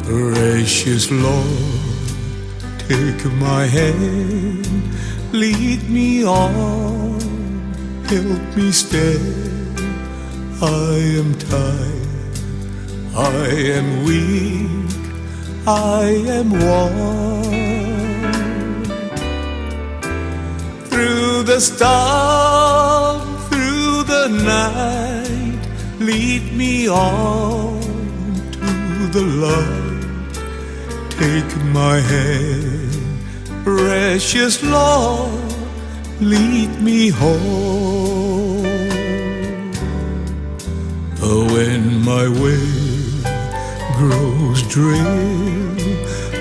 Precious Lord, take my hand, lead me on, help me stand. I am tired, I am weak, I am worn. Through the storm, through the night, lead me on to the light. Take my hand, precious Lord, lead me home. When my way grows dim,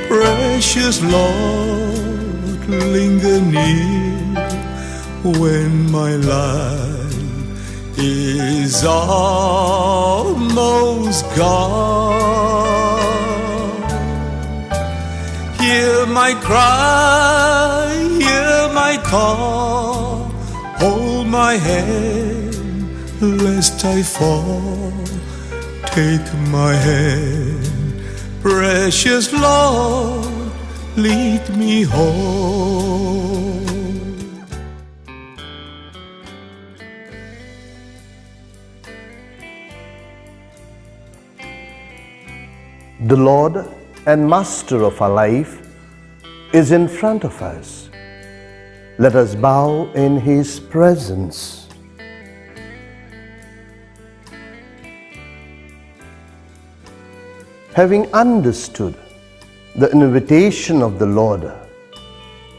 precious Lord, linger near. When my life is almost gone, hear my cry, hear my call, hold my hand lest I fall. Take my hand, precious Lord, lead me home. The Lord and Master of our life is in front of us. Let us bow in His presence. Having understood the invitation of the Lord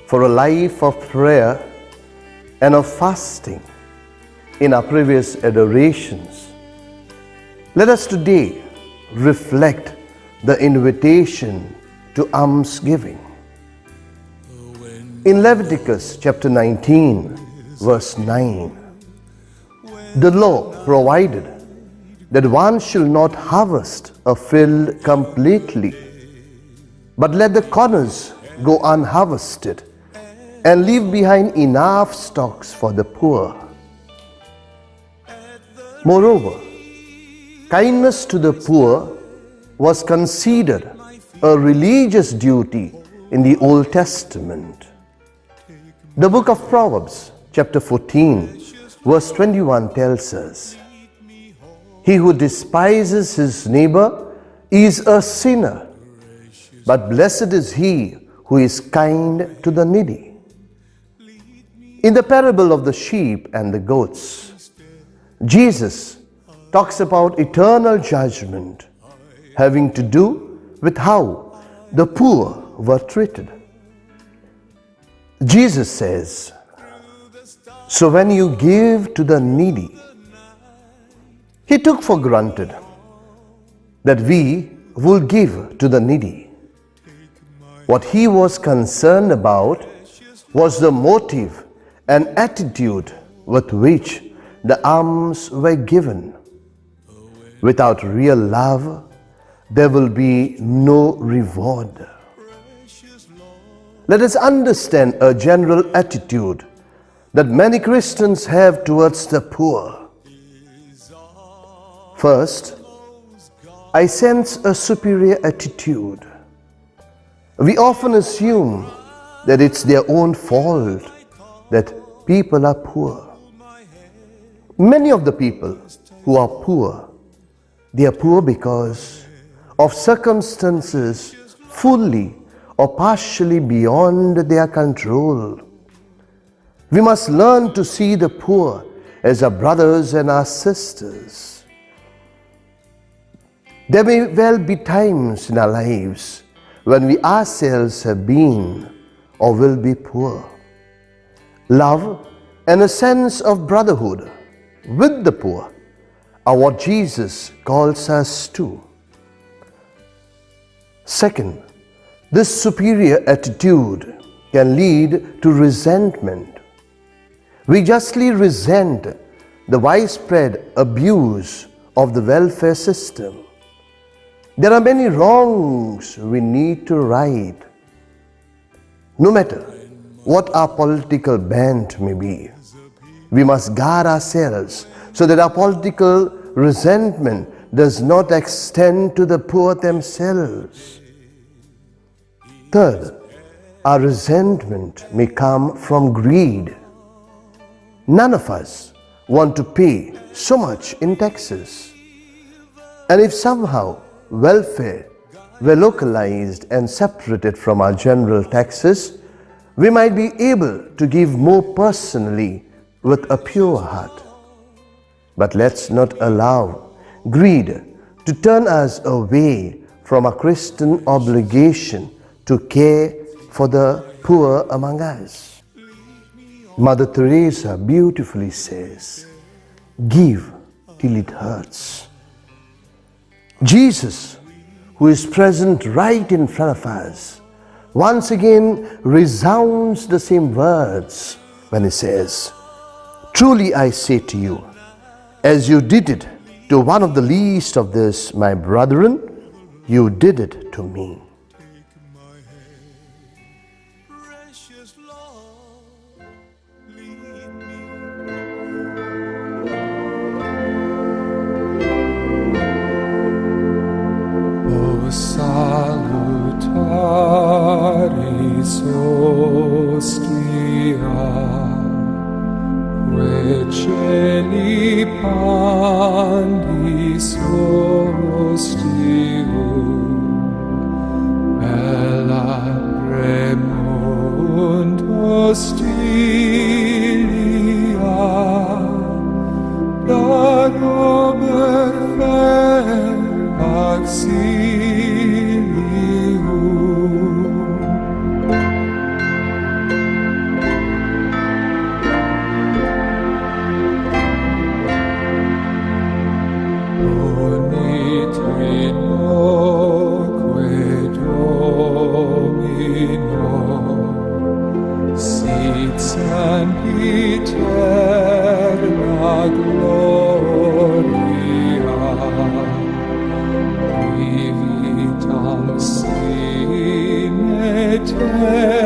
for a life of prayer and of fasting in our previous adorations, let us today reflect the invitation to almsgiving. In Leviticus chapter 19, verse 9, the law provided that one shall not harvest a field completely, but let the corners go unharvested and leave behind enough stalks for the poor. Moreover, kindness to the poor was considered a religious duty in the Old Testament. The book of Proverbs, chapter 14, verse 21 tells us, "He who despises his neighbor is a sinner, but blessed is he who is kind to the needy." In the parable of the sheep and the goats, Jesus talks about eternal judgment having to do with how the poor were treated. Jesus says, "So when you give to the needy," He took for granted that we will give to the needy. What He was concerned about was the motive and attitude with which the alms were given. Without real love, there will be no reward. Let us understand a general attitude that many Christians have towards the poor. First, I sense a superior attitude. We often assume that it's their own fault that people are poor. Many of the people who are poor, they are poor because of circumstances fully or partially beyond their control. We must learn to see the poor as our brothers and our sisters. There may well be times in our lives when we ourselves have been or will be poor. Love and a sense of brotherhood with the poor are what Jesus calls us to. Second, this superior attitude can lead to resentment. We justly resent the widespread abuse of the welfare system. There are many wrongs we need to right. No matter what our political bent may be, we must guard ourselves so that our political resentment does not extend to the poor themselves. Third, our resentment may come from greed. None of us want to pay so much in taxes. And if somehow welfare were localized and separated from our general taxes, we might be able to give more personally with a pure heart. But let's not allow greed to turn us away from our Christian obligation to care for the poor among us. Mother Teresa beautifully says, "Give till it hurts." Jesus, who is present right in front of us, once again resounds the same words when he says, "Truly I say to you, as you did it to one of the least of this, my brethren, you did it to me." Precious Lord, lead me. O salutaris hostia, Celi pandis hostium, bella premunt hostilia, da rober fer auxilium. Eterna gloria, vivitam sine te.